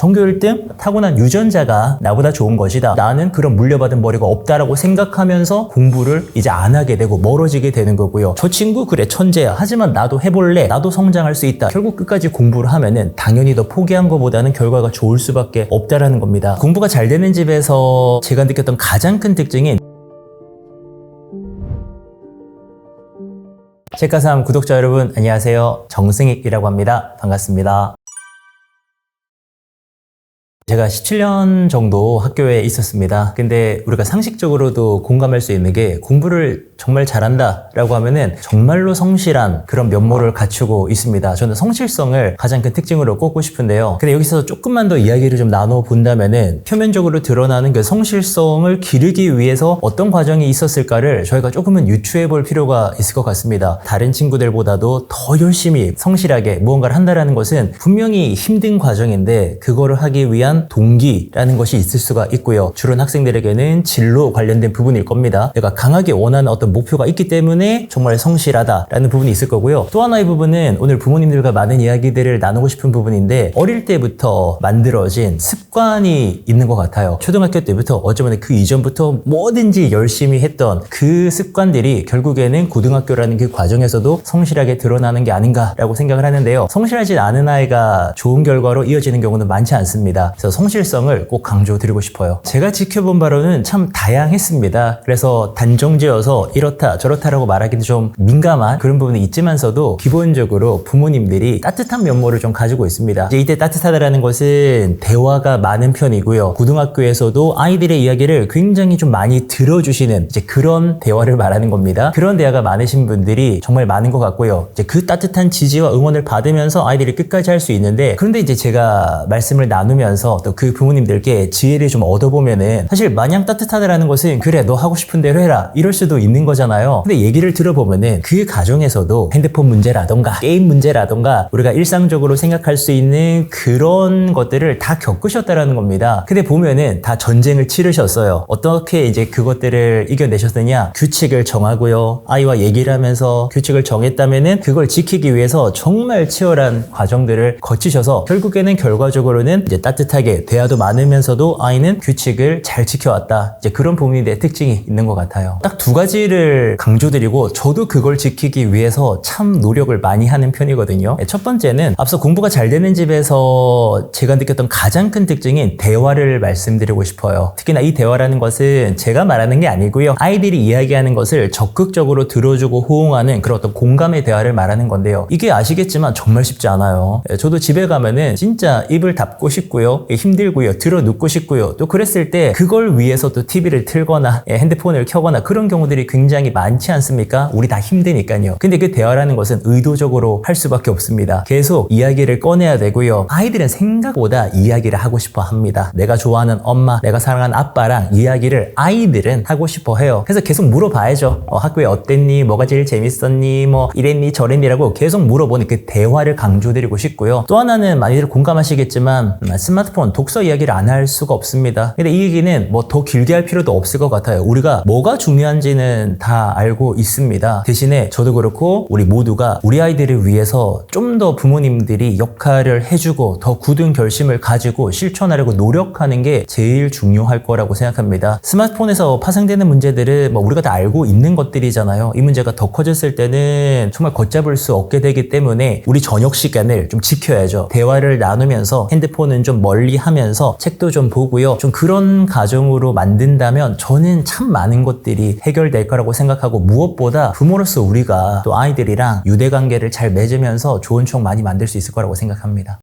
전교 1등? 타고난 유전자가 나보다 좋은 것이다. 나는 그런 물려받은 머리가 없다라고 생각하면서 공부를 이제 안 하게 되고 멀어지게 되는 거고요. 저 친구 그래 천재야. 하지만 나도 해볼래. 나도 성장할 수 있다. 결국 끝까지 공부를 하면은 당연히 더 포기한 것보다는 결과가 좋을 수밖에 없다라는 겁니다. 공부가 잘 되는 집에서 제가 느꼈던 가장 큰 특징이 책가삼 구독자 여러분 안녕하세요. 정승익이라고 합니다. 반갑습니다. 제가 17년 정도 학교에 있었습니다. 근데 우리가 상식적으로도 공감할 수 있는 게 공부를 정말 잘한다 라고 하면은 정말로 성실한 그런 면모를 갖추고 있습니다. 저는 성실성을 가장 큰 특징으로 꼽고 싶은데요. 근데 여기서 조금만 더 이야기를 좀 나눠 본다면은 표면적으로 드러나는 그 성실성을 기르기 위해서 어떤 과정이 있었을까를 저희가 조금은 유추해 볼 필요가 있을 것 같습니다. 다른 친구들보다도 더 열심히 성실하게 무언가를 한다는 것은 분명히 힘든 과정인데 그거를 하기 위한 동기라는 것이 있을 수가 있고요. 주로 학생들에게는 진로 관련된 부분일 겁니다. 내가 강하게 원하는 어떤 목표가 있기 때문에 정말 성실하다라는 부분이 있을 거고요. 또 하나의 부분은 오늘 부모님들과 많은 이야기들을 나누고 싶은 부분인데 어릴 때부터 만들어진 습관이 있는 것 같아요. 초등학교 때부터 어쩌면 그 이전부터 뭐든지 열심히 했던 그 습관들이 결국에는 고등학교라는 그 과정에서도 성실하게 드러나는 게 아닌가라고 생각을 하는데요. 성실하지 않은 아이가 좋은 결과로 이어지는 경우는 많지 않습니다. 그래서 성실성을 꼭 강조드리고 싶어요. 제가 지켜본 바로는 참 다양했습니다. 그래서 단정지어서 이렇다 저렇다라고 말하기도 좀 민감한 그런 부분이 있지만서도 기본적으로 부모님들이 따뜻한 면모를 좀 가지고 있습니다. 이제 이때 따뜻하다라는 것은 대화가 많은 편이고요. 고등학교에서도 아이들의 이야기를 굉장히 좀 많이 들어주시는 이제 그런 대화를 말하는 겁니다. 그런 대화가 많으신 분들이 정말 많은 것 같고요. 이제 그 따뜻한 지지와 응원을 받으면서 아이들이 끝까지 할 수 있는데 그런데 이제 제가 말씀을 나누면서 또 그 부모님들께 지혜를 좀 얻어보면은 사실 마냥 따뜻하다라는 것은 그래 너 하고 싶은 대로 해라 이럴 수도 있는 거잖아요. 근데 얘기를 들어보면은 그 가정에서도 핸드폰 문제라던가 게임 문제라던가 우리가 일상적으로 생각할 수 있는 그런 것들을 다 겪으셨다라는 겁니다. 근데 보면은 다 전쟁을 치르셨어요. 어떻게 이제 그것들을 이겨내셨느냐? 규칙을 정하고요. 아이와 얘기를 하면서 규칙을 정했다면은 그걸 지키기 위해서 정말 치열한 과정들을 거치셔서 결국에는 결과적으로는 이제 따뜻하게 대화도 많으면서도 아이는 규칙을 잘 지켜왔다. 이제 그런 부모님들의 특징이 있는 것 같아요. 딱 두 가지를 강조드리고 저도 그걸 지키기 위해서 참 노력을 많이 하는 편이거든요. 첫 번째는 앞서 공부가 잘 되는 집에서 제가 느꼈던 가장 큰 특징인 대화를 말씀드리고 싶어요. 특히나 이 대화라는 것은 제가 말하는 게 아니고요. 아이들이 이야기하는 것을 적극적으로 들어주고 호응하는 그런 어떤 공감의 대화를 말하는 건데요. 이게 아시겠지만 정말 쉽지 않아요. 저도 집에 가면은 진짜 입을 닫고 싶고요. 힘들고요. 들어 눕고 싶고요. 또 그랬을 때 그걸 위해서 또 TV를 틀거나 핸드폰을 켜거나 그런 경우들이 굉장히 많지 않습니까? 우리 다 힘드니까요. 근데 그 대화라는 것은 의도적으로 할 수밖에 없습니다. 계속 이야기를 꺼내야 되고요. 아이들은 생각보다 이야기를 하고 싶어 합니다. 내가 좋아하는 엄마, 내가 사랑하는 아빠랑 이야기를 아이들은 하고 싶어 해요. 그래서 계속 물어봐야죠. 학교에 어땠니? 뭐가 제일 재밌었니? 뭐 이랬니? 저랬니라고 계속 물어보는 그 대화를 강조드리고 싶고요. 또 하나는 많이들 공감하시겠지만 스마트폰 독서 이야기를 안 할 수가 없습니다. 근데 이 얘기는 뭐 더 길게 할 필요도 없을 것 같아요. 우리가 뭐가 중요한지는 다 알고 있습니다. 대신에 저도 그렇고 우리 모두가 우리 아이들을 위해서 좀 더 부모님들이 역할을 해주고 더 굳은 결심을 가지고 실천하려고 노력하는 게 제일 중요할 거라고 생각합니다. 스마트폰에서 파생되는 문제들은 뭐 우리가 다 알고 있는 것들이잖아요. 이 문제가 더 커졌을 때는 정말 걷잡을 수 없게 되기 때문에 우리 저녁 시간을 좀 지켜야죠. 대화를 나누면서 핸드폰은 좀 멀리 하면서 책도 좀 보고요. 좀 그런 가정으로 만든다면 저는 참 많은 것들이 해결될 거라고 생각하고 무엇보다 부모로서 우리가 또 아이들이랑 유대관계를 잘 맺으면서 좋은 추억 많이 만들 수 있을 거라고 생각합니다.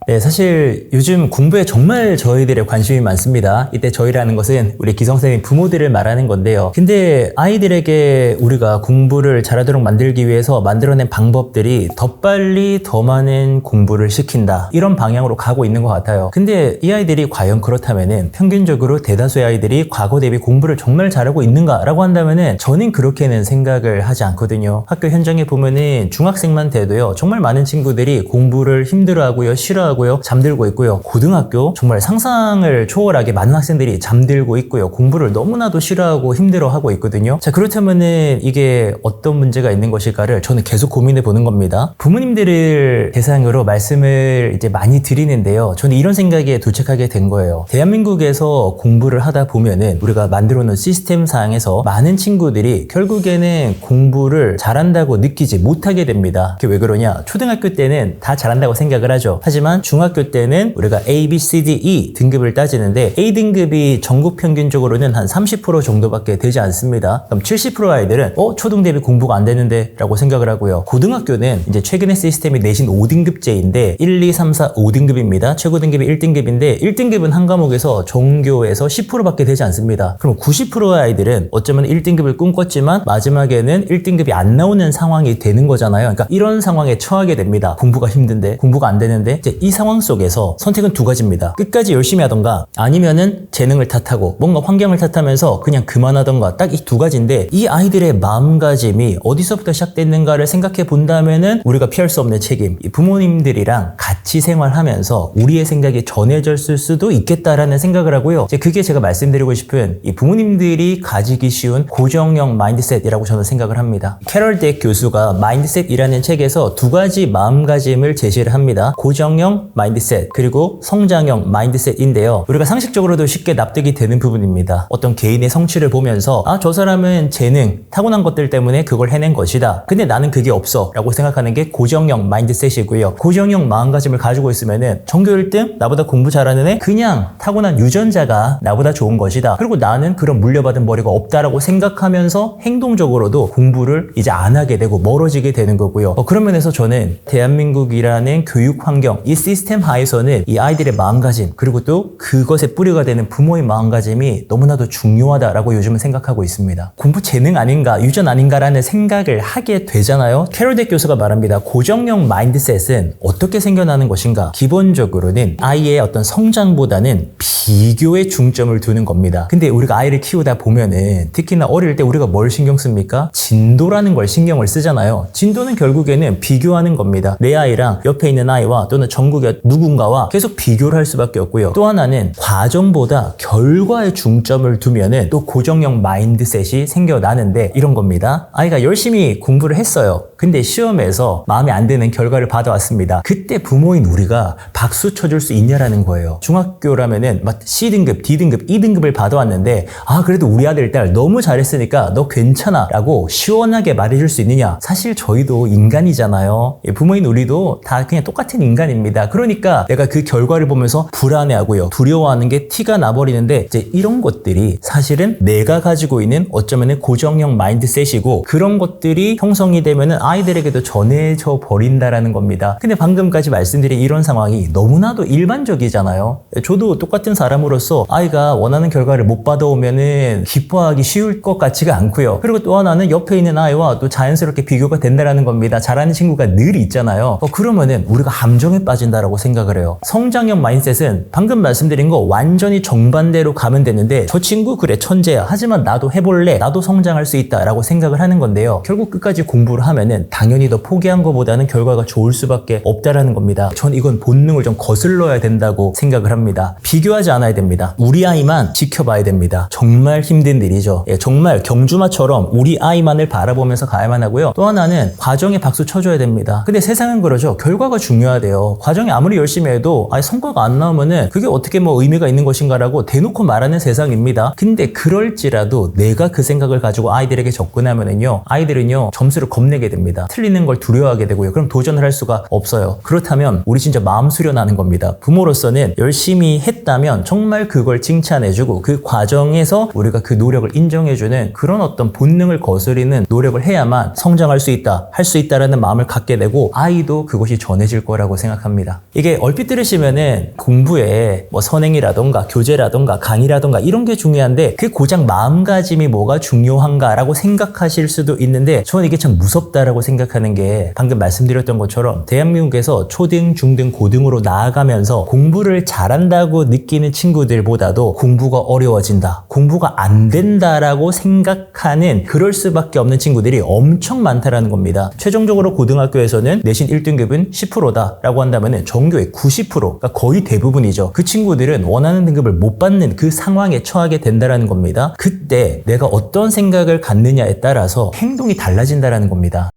네, 사실 요즘 공부에 정말 저희들의 관심이 많습니다. 이때 저희라는 것은 우리 기성세대인 부모들을 말하는 건데요. 근데 아이들에게 우리가 공부를 잘하도록 만들기 위해서 만들어낸 방법들이 더 빨리 더 많은 공부를 시킨다. 이런 방향으로 가고 있는 것 같아요. 근데 이 아이들이 과연 그렇다면은 평균적으로 대다수의 아이들이 과거 대비 공부를 정말 잘하고 있는가라고 한다면은 저는 그렇게는 생각을 하지 않거든요. 학교 현장에 보면은 중학생만 돼도요. 정말 많은 친구들이 공부를 힘들어하고요. 싫어하고 싫어하고요. 잠들고 있고요. 고등학교 정말 상상을 초월하게 많은 학생들이 잠들고 있고요. 공부를 너무나도 싫어하고 힘들어하고 있거든요. 자, 그렇다면은 이게 어떤 문제가 있는 것일까를 저는 계속 고민해 보는 겁니다. 부모님들을 대상으로 말씀을 이제 많이 드리는데요. 저는 이런 생각에 도착하게 된 거예요. 대한민국에서 공부를 하다 보면은 우리가 만들어 놓은 시스템 상에서 많은 친구들이 결국에는 공부를 잘한다고 느끼지 못하게 됩니다. 그게 왜 그러냐? 초등학교 때는 다 잘한다고 생각을 하죠. 하지만 중학교 때는 우리가 A, B, C, D, E 등급을 따지는데 A 등급이 전국 평균적으로는 한 30% 정도밖에 되지 않습니다. 그럼 70% 아이들은 초등 대비 공부가 안 되는데 라고 생각을 하고요. 고등학교는 이제 최근의 시스템이 내신 5등급제인데 1, 2, 3, 4, 5등급입니다. 최고 등급이 1등급인데 1등급은 한 과목에서 전교에서 10%밖에 되지 않습니다. 그럼 90%의 아이들은 어쩌면 1등급을 꿈꿨지만 마지막에는 1등급이 안 나오는 상황이 되는 거잖아요. 그러니까 이런 상황에 처하게 됩니다. 공부가 힘든데, 공부가 안 되는데, 이제 이 상황 속에서 선택은 두 가지입니다. 끝까지 열심히 하던가 아니면은 재능을 탓하고 뭔가 환경을 탓하면서 그냥 그만하던가, 딱 이 두 가지인데 이 아이들의 마음가짐이 어디서부터 시작됐는가를 생각해 본다면은 우리가 피할 수 없는 책임, 이 부모님들이랑 같이 생활하면서 우리의 생각이 전해졌을 수도 있겠다라는 생각을 하고요. 이제 그게 제가 말씀드리고 싶은 이 부모님들이 가지기 쉬운 고정형 마인드셋이라고 저는 생각을 합니다. 캐럴 덱 교수가 마인드셋이라는 책에서 두 가지 마음가짐을 제시를 합니다. 고정형 마인드셋 그리고 성장형 마인드셋인데요. 우리가 상식적으로도 쉽게 납득이 되는 부분입니다. 어떤 개인의 성취를 보면서 저 사람은 재능, 타고난 것들 때문에 그걸 해낸 것이다. 근데 나는 그게 없어 라고 생각하는 게 고정형 마인드셋이고요. 고정형 마음가짐을 가지고 있으면은 전교 1등, 나보다 공부 잘하는 애, 그냥 타고난 유전자가 나보다 좋은 것이다. 그리고 나는 그런 물려받은 머리가 없다라고 생각하면서 행동적으로도 공부를 이제 안 하게 되고 멀어지게 되는 거고요. 그런 면에서 저는 대한민국이라는 교육 환경, 이 시스템 하에서는 이 아이들의 마음가짐 그리고 또 그것의 뿌리가 되는 부모의 마음가짐이 너무나도 중요하다라고 요즘은 생각하고 있습니다. 공부 재능 아닌가, 유전 아닌가라는 생각을 하게 되잖아요. 캐럴 덱 교수가 말합니다. 고정형 마인드셋은 어떻게 생겨나는 것인가? 기본적으로는 아이의 어떤 성장보다는 비교에 중점을 두는 겁니다. 근데 우리가 아이를 키우다 보면은 특히나 어릴 때 우리가 뭘 신경 씁니까? 진도라는 걸 신경을 쓰잖아요. 진도는 결국에는 비교하는 겁니다. 내 아이랑 옆에 있는 아이와 또는 전국의 누군가와 계속 비교를 할 수밖에 없고요. 또 하나는 과정보다 결과에 중점을 두면은 또 고정형 마인드셋이 생겨나는데 이런 겁니다. 아이가 열심히 공부를 했어요. 근데 시험에서 마음에 안 드는 결과를 받아왔습니다. 그때 부모인 우리가 박수 쳐줄 수 있냐라는 거예요. 중학교라면은 C등급, D등급, E등급을 받아왔는데 그래도 우리 아들, 딸 너무 잘했으니까 너 괜찮아 라고 시원하게 말해줄 수 있느냐? 사실 저희도 인간이잖아요. 부모인 우리도 다 그냥 똑같은 인간입니다. 그러니까 내가 그 결과를 보면서 불안해하고요. 두려워하는 게 티가 나버리는데 이제 이런 것들이 사실은 내가 가지고 있는 어쩌면 고정형 마인드셋이고 그런 것들이 형성이 되면은 아이들에게도 전해져 버린다라는 겁니다. 근데 방금까지 말씀드린 이런 상황이 너무나도 일반적이잖아요. 저도 똑같은 사람으로서 아이가 원하는 결과를 못 받아오면은 기뻐하기 쉬울 것 같지가 않고요. 그리고 또 하나는 옆에 있는 아이와 또 자연스럽게 비교가 된다라는 겁니다. 잘하는 친구가 늘 있잖아요. 그러면은 우리가 함정에 빠진다라고 생각을 해요. 성장형 마인드셋은 방금 말씀드린 거 완전히 정반대로 가면 되는데 저 친구 그래 천재야. 하지만 나도 해볼래. 나도 성장할 수 있다라고 생각을 하는 건데요. 결국 끝까지 공부를 하면은 당연히 너 포기한 것보다는 결과가 좋을 수밖에 없다라는 겁니다. 전 이건 본능을 좀 거슬러야 된다고 생각을 합니다. 비교하지 않아야 됩니다. 우리 아이만 지켜봐야 됩니다. 정말 힘든 일이죠. 정말 경주마처럼 우리 아이만을 바라보면서 가야만 하고요. 또 하나는 과정에 박수 쳐줘야 됩니다. 근데 세상은 그러죠. 결과가 중요하대요. 과정이 아무리 열심히 해도 성과가 안 나오면은 그게 어떻게 의미가 있는 것인가라고 대놓고 말하는 세상입니다. 근데 그럴지라도 내가 그 생각을 가지고 아이들에게 접근하면은요, 아이들은요 점수를 겁내게 됩니다. 틀리는 걸 두려워하게 되고요. 그럼 도전을 할 수가 없어요. 그렇다면 우리 진짜 마음 수련하는 겁니다. 부모로서는 열심히 했다면 정말 그걸 칭찬해주고 그 과정에서 우리가 그 노력을 인정해주는 그런 어떤 본능을 거스리는 노력을 해야만 성장할 수 있다, 할 수 있다라는 마음을 갖게 되고 아이도 그것이 전해질 거라고 생각합니다. 이게 얼핏 들으시면은 공부에 선행이라던가 교재라던가 강의라던가 이런 게 중요한데 그 고작 마음가짐이 뭐가 중요한가라고 생각하실 수도 있는데 저는 이게 참 무섭다라고 생각하는 게 방금 말씀드렸던 것처럼 대한민국에서 초등, 중등, 고등으로 나아가면서 공부를 잘한다고 느끼는 친구들보다도 공부가 어려워진다, 공부가 안 된다라고 생각하는 그럴 수밖에 없는 친구들이 엄청 많다라는 겁니다. 최종적으로 고등학교에서는 내신 1등급은 10%다 라고 한다면 보면은 전교의 90%, 그러니까 거의 대부분이죠. 그 친구들은 원하는 등급을 못 받는 그 상황에 처하게 된다라는 겁니다. 그때 내가 어떤 생각을 갖느냐에 따라서 행동이 달라진다라는 겁니다.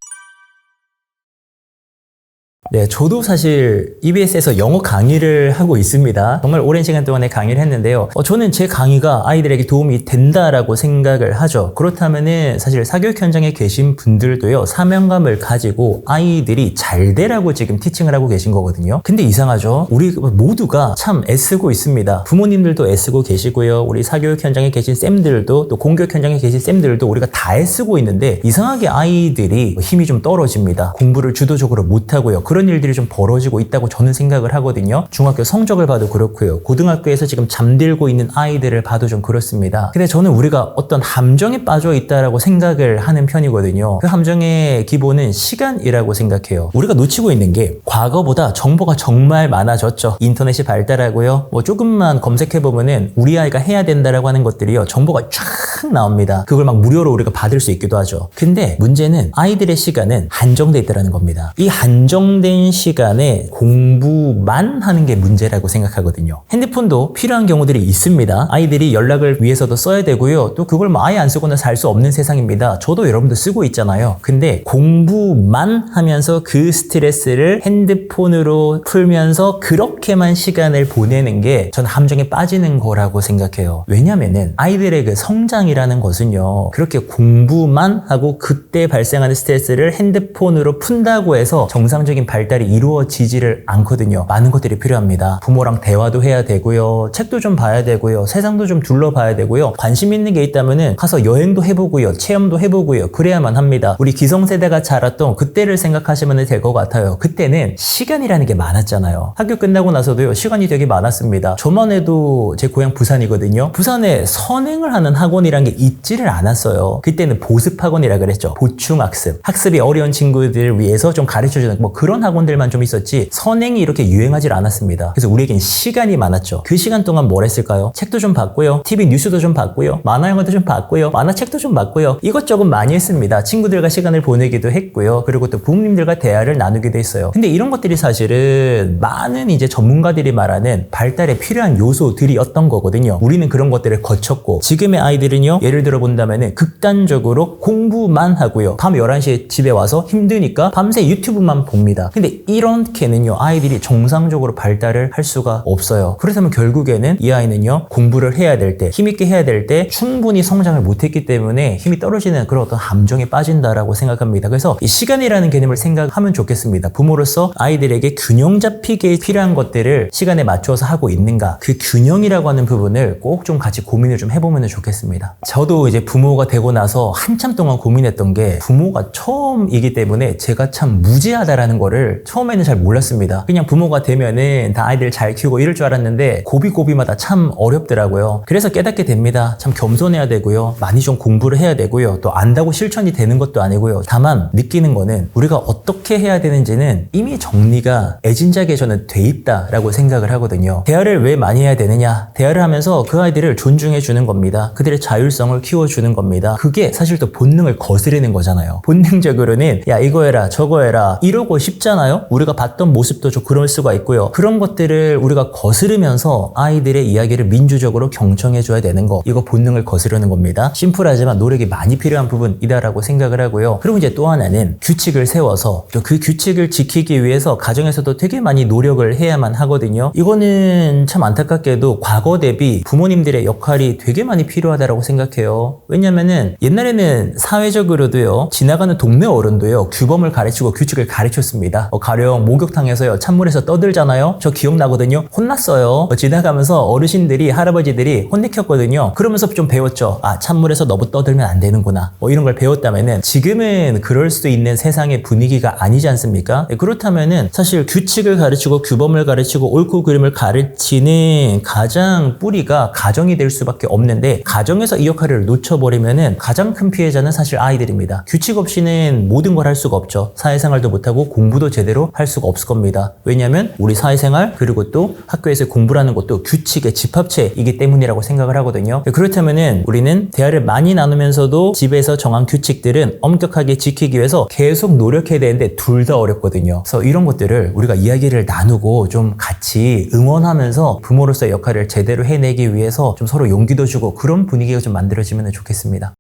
네, 저도 사실 EBS에서 영어 강의를 하고 있습니다. 정말 오랜 시간 동안에 강의를 했는데요. 저는 제 강의가 아이들에게 도움이 된다라고 생각을 하죠. 그렇다면은 사실 사교육 현장에 계신 분들도요, 사명감을 가지고 아이들이 잘 되라고 지금 티칭을 하고 계신 거거든요. 근데 이상하죠? 우리 모두가 참 애쓰고 있습니다. 부모님들도 애쓰고 계시고요. 우리 사교육 현장에 계신 쌤들도, 또 공교육 현장에 계신 쌤들도 우리가 다 애쓰고 있는데 이상하게 아이들이 힘이 좀 떨어집니다. 공부를 주도적으로 못하고요. 그런 일들이 좀 벌어지고 있다고 저는 생각을 하거든요. 중학교 성적을 봐도 그렇고요. 고등학교에서 지금 잠들고 있는 아이들을 봐도 좀 그렇습니다. 근데 저는 우리가 어떤 함정에 빠져 있다라고 생각을 하는 편이거든요. 그 함정의 기본은 시간이라고 생각해요. 우리가 놓치고 있는 게 과거보다 정보가 정말 많아졌죠. 인터넷이 발달하고요. 조금만 검색해보면은 우리 아이가 해야 된다라고 하는 것들이요, 정보가 쫙 나옵니다. 그걸 막 무료로 우리가 받을 수 있기도 하죠. 근데 문제는 아이들의 시간은 한정돼 있다는 겁니다. 이 한정된 시간에 공부만 하는 게 문제라고 생각하거든요. 핸드폰도 필요한 경우들이 있습니다. 아이들이 연락을 위해서도 써야 되고요. 또 그걸 아예 안 쓰고는 살 수 없는 세상입니다. 저도 여러분들 쓰고 있잖아요. 근데 공부만 하면서 그 스트레스를 핸드폰으로 풀면서 그렇게만 시간을 보내는 게 전 함정에 빠지는 거라고 생각해요. 왜냐면은 아이들의 그 성장이라는 것은요, 그렇게 공부만 하고 그때 발생하는 스트레스를 핸드폰으로 푼다고 해서 정상적인 발달이 이루어지지를 않거든요. 많은 것들이 필요합니다. 부모랑 대화도 해야 되고요. 책도 좀 봐야 되고요. 세상도 좀 둘러봐야 되고요. 관심 있는 게 있다면은 가서 여행도 해보고요. 체험도 해보고요. 그래야만 합니다. 우리 기성세대가 자랐던 그때를 생각하시면 될 것 같아요. 그때는 시간이라는 게 많았잖아요. 학교 끝나고 나서도요, 시간이 되게 많았습니다. 저만 해도 제 고향 부산이거든요. 부산에 선행을 하는 학원이란 게 있지를 않았어요. 그때는 보습학원이라 그랬죠. 보충학습. 학습이 어려운 친구들을 위해서 좀 가르쳐주는 그런 학원들만 좀 있었지 선행이 이렇게 유행하지 않았습니다. 그래서 우리에겐 시간이 많았죠. 그 시간 동안 뭘 했을까요? 책도 좀 봤고요. TV 뉴스도 좀 봤고요. 만화 영화도 좀 봤고요. 만화책도 좀 봤고요. 이것저것 많이 했습니다. 친구들과 시간을 보내기도 했고요. 그리고 또 부모님들과 대화를 나누기도 했어요. 근데 이런 것들이 사실은 많은 이제 전문가들이 말하는 발달에 필요한 요소들이었던 거거든요. 우리는 그런 것들을 거쳤고, 지금의 아이들은요, 예를 들어 본다면은 극단적으로 공부만 하고요. 밤 11시에 집에 와서 힘드니까 밤새 유튜브만 봅니다. 근데 이렇게는요, 아이들이 정상적으로 발달을 할 수가 없어요. 그렇다면 결국에는 이 아이는요, 공부를 해야 될 때, 힘있게 해야 될 때 충분히 성장을 못했기 때문에 힘이 떨어지는 그런 어떤 함정에 빠진다라고 생각합니다. 그래서 이 시간이라는 개념을 생각하면 좋겠습니다. 부모로서 아이들에게 균형 잡히게 필요한 것들을 시간에 맞춰서 하고 있는가, 그 균형이라고 하는 부분을 꼭 좀 같이 고민을 좀 해보면 좋겠습니다. 저도 이제 부모가 되고 나서 한참 동안 고민했던 게, 부모가 처음이기 때문에 제가 참 무지하다라는 거를 처음에는 잘 몰랐습니다. 그냥 부모가 되면은 다 아이들 잘 키우고 이럴 줄 알았는데 고비고비마다 참 어렵더라고요. 그래서 깨닫게 됩니다. 참 겸손해야 되고요. 많이 좀 공부를 해야 되고요. 또 안다고 실천이 되는 것도 아니고요. 다만 느끼는 거는 우리가 어떻게 해야 되는지는 이미 정리가 애진작에 저는 돼 있다라고 생각을 하거든요. 대화를 왜 많이 해야 되느냐? 대화를 하면서 그 아이들을 존중해 주는 겁니다. 그들의 자율성을 키워주는 겁니다. 그게 사실 또 본능을 거스르는 거잖아요. 본능적으로는 야, 이거 해라 저거 해라 이러고 싶잖아요. 우리가 봤던 모습도 좀 그럴 수가 있고요. 그런 것들을 우리가 거스르면서 아이들의 이야기를 민주적으로 경청해 줘야 되는 거, 이거 본능을 거스르는 겁니다. 심플하지만 노력이 많이 필요한 부분이다라고 생각을 하고요. 그리고 이제 또 하나는 규칙을 세워서 또 그 규칙을 지키기 위해서 가정에서도 되게 많이 노력을 해야만 하거든요. 이거는 참 안타깝게도 과거 대비 부모님들의 역할이 되게 많이 필요하다라고 생각해요. 왜냐면은 옛날에는 사회적으로도요, 지나가는 동네 어른도요, 규범을 가르치고 규칙을 가르쳤습니다. 가령 목욕탕에서요, 찬물에서 떠들잖아요. 저 기억나거든요. 혼났어요. 지나가면서 어르신들이, 할아버지들이 혼내켰거든요. 그러면서 좀 배웠죠. 아, 찬물에서 너무 떠들면 안 되는구나. 이런 걸 배웠다면은 지금은 그럴 수 있는 세상의 분위기가 아니지 않습니까? 그렇다면은 사실 규칙을 가르치고 규범을 가르치고 옳고 그름을 가르치는 가장 뿌리가 가정이 될 수밖에 없는데, 가정에서 이 역할을 놓쳐버리면은 가장 큰 피해자는 사실 아이들입니다. 규칙 없이는 모든 걸 할 수가 없죠. 사회생활도 못하고 공부도 제대로 할 수가 없을 겁니다. 왜냐하면 우리 사회생활 그리고 또 학교에서 공부라는 것도 규칙의 집합체이기 때문이라고 생각을 하거든요. 그렇다면은 우리는 대화를 많이 나누면서도 집에서 정한 규칙들은 엄격하게 지키기 위해서 계속 노력해야 되는데 둘 다 어렵거든요. 그래서 이런 것들을 우리가 이야기를 나누고 좀 같이 응원하면서 부모로서의 역할을 제대로 해내기 위해서 좀 서로 용기도 주고 그런 분위기가 좀 만들어지면 좋겠습니다.